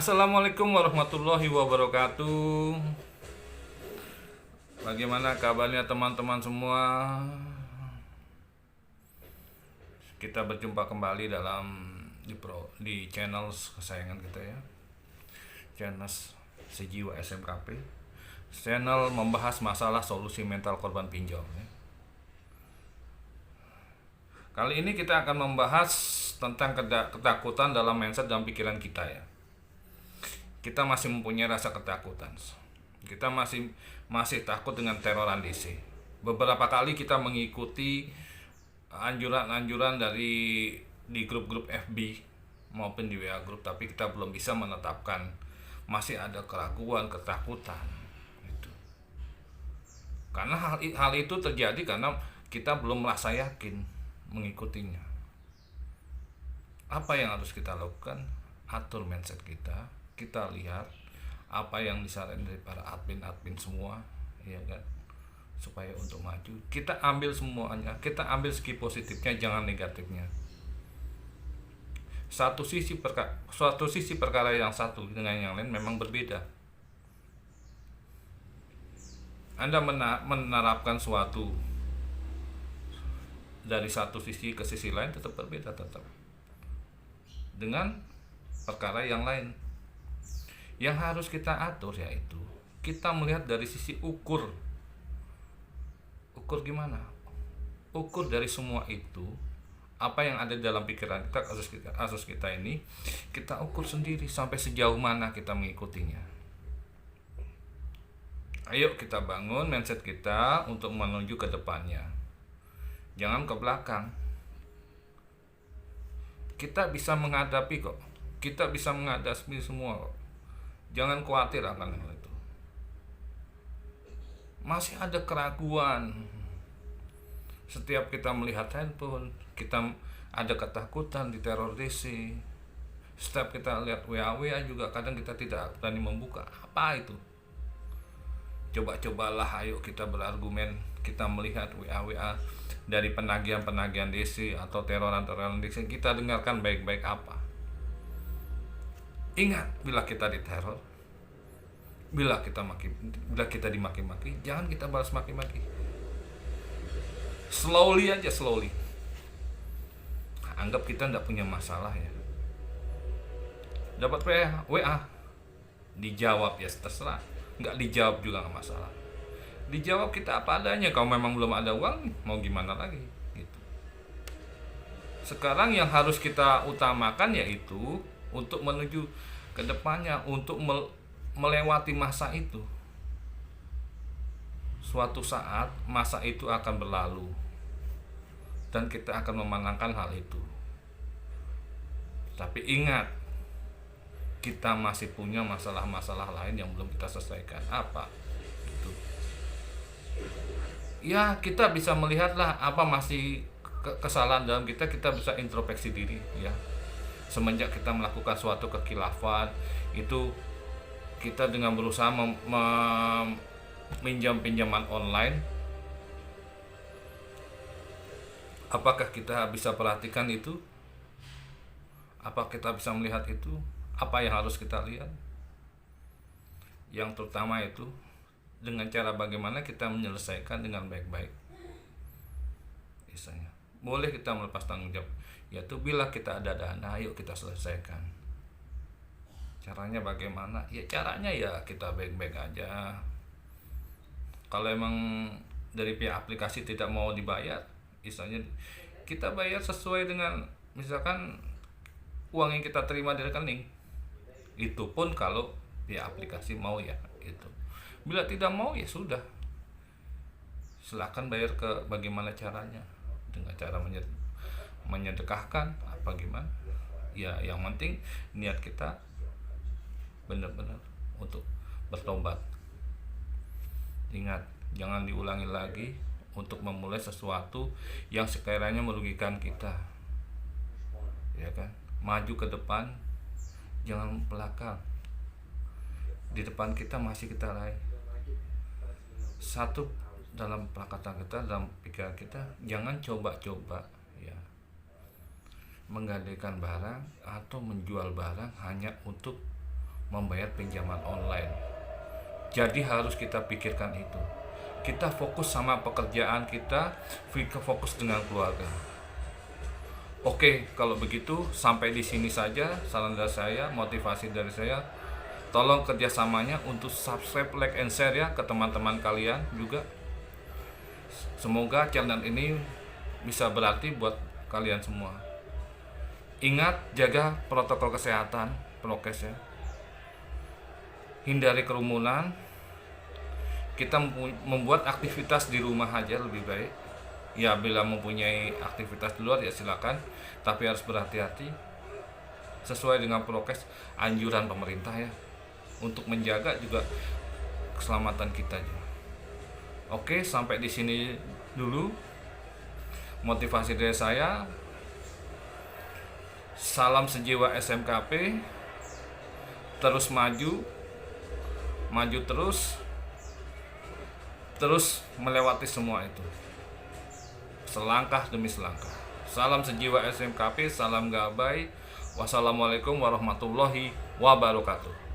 Assalamualaikum warahmatullahi wabarakatuh. Bagaimana kabarnya teman-teman semua? Kita berjumpa kembali di channel kesayangan kita ya. Channel Sejiwa SMKP. Channel membahas masalah solusi mental korban pinjol ya. Kali ini kita akan membahas tentang ketakutan dalam mindset dan pikiran kita ya. Kita masih mempunyai rasa ketakutan. Kita masih takut dengan teroran DC. Beberapa kali kita mengikuti anjuran-anjuran di grup-grup FB maupun di WA grup, tapi kita belum bisa menetapkan. Masih ada keraguan, ketakutan. Gitu. Karena hal itu terjadi karena kita belum merasa yakin mengikutinya. Apa yang harus kita lakukan? Atur mindset kita. Kita lihat apa yang disarankan dari para admin semua, ya kan, supaya untuk maju. Kita ambil semuanya, kita ambil segi positifnya, jangan negatifnya. Suatu sisi perkara yang satu dengan yang lain memang berbeda. Anda menerapkan suatu dari satu sisi ke sisi lain tetap berbeda dengan perkara yang lain. Yang harus kita atur yaitu kita melihat dari sisi ukur gimana, ukur dari semua itu apa yang ada dalam pikiran kita, kasus kita ini kita ukur sendiri sampai sejauh mana kita mengikutinya. Ayo kita bangun mindset kita untuk menuju ke depannya, jangan ke belakang. Kita bisa menghadapi kok, kita bisa menghadapi semua kok. Jangan khawatir akan hal itu. Masih ada keraguan. Setiap kita melihat handphone, kita ada ketakutan di teror DC. Setiap kita lihat WA juga kadang kita tidak berani membuka. Apa itu? Coba-cobalah, ayo kita berargumen. Kita melihat WA dari penagihan DC atau teroran DC. Kita dengarkan baik-baik apa. Ingat, bila kita diteror, bila kita dimaki-maki, jangan kita balas maki-maki. Slowly. Anggap kita tidak punya masalah ya. Dapat WA, dijawab ya terserah. Nggak dijawab juga nggak masalah. Dijawab kita apa adanya. Kalau memang belum ada uang, mau gimana lagi? Gitu. Sekarang yang harus kita utamakan yaitu untuk menuju ke depannya, untuk melewati masa itu. Suatu saat masa itu akan berlalu dan kita akan memenangkan hal itu. Tapi ingat, kita masih punya masalah-masalah lain yang belum kita selesaikan. Apa? Itu. Ya, kita bisa melihatlah apa masih kesalahan dalam kita bisa introspeksi diri ya. Semenjak kita melakukan suatu kekhilafan itu, kita dengan berusaha meminjam pinjaman online, apakah kita bisa perhatikan itu? Apa kita bisa melihat itu? Apa yang harus kita lihat? Yang terutama itu dengan cara bagaimana kita menyelesaikan dengan baik-baik. Misalnya, boleh kita melepas tanggung jawab, yaitu bila kita ada dana, ayo kita selesaikan. Caranya bagaimana? Ya caranya ya kita baik-baik aja. Kalau emang dari pihak aplikasi tidak mau dibayar, misalnya kita bayar sesuai dengan misalkan uang yang kita terima dari rekening. Itu pun kalau pihak aplikasi mau ya itu. Bila tidak mau ya sudah. Silakan bayar ke bagaimana caranya. Dengan cara menyedekahkan apa gimana. Ya yang penting niat kita benar-benar untuk bertobat. Ingat, jangan diulangi lagi untuk memulai sesuatu yang sekiranya merugikan kita. Ya kan? Maju ke depan, jangan belakang. Di depan kita masih kita raih. Satu dalam pelakatan kita, dalam pikiran kita, jangan coba-coba ya menggadaikan barang atau menjual barang hanya untuk membayar pinjaman online. Jadi harus kita pikirkan itu. Kita fokus sama pekerjaan kita, fokus dengan keluarga. Oke, kalau begitu sampai di sini saja saran dari saya, motivasi dari saya. Tolong kerjasamanya untuk subscribe, like, and share ya ke teman-teman kalian juga. Semoga channel ini bisa berarti buat kalian semua. Ingat, jaga protokol kesehatan, prokes ya. Hindari kerumunan. Kita membuat aktivitas di rumah aja lebih baik. Ya, bila mempunyai aktivitas di luar ya silakan, tapi harus berhati-hati sesuai dengan prokes anjuran pemerintah ya, untuk menjaga juga keselamatan kita juga. Oke, sampai di sini dulu motivasi dari saya. Salam sejiwa SMKP, terus maju terus melewati semua itu, selangkah demi selangkah. Salam sejiwa SMKP, salam gabay. Wassalamualaikum warahmatullahi wabarakatuh.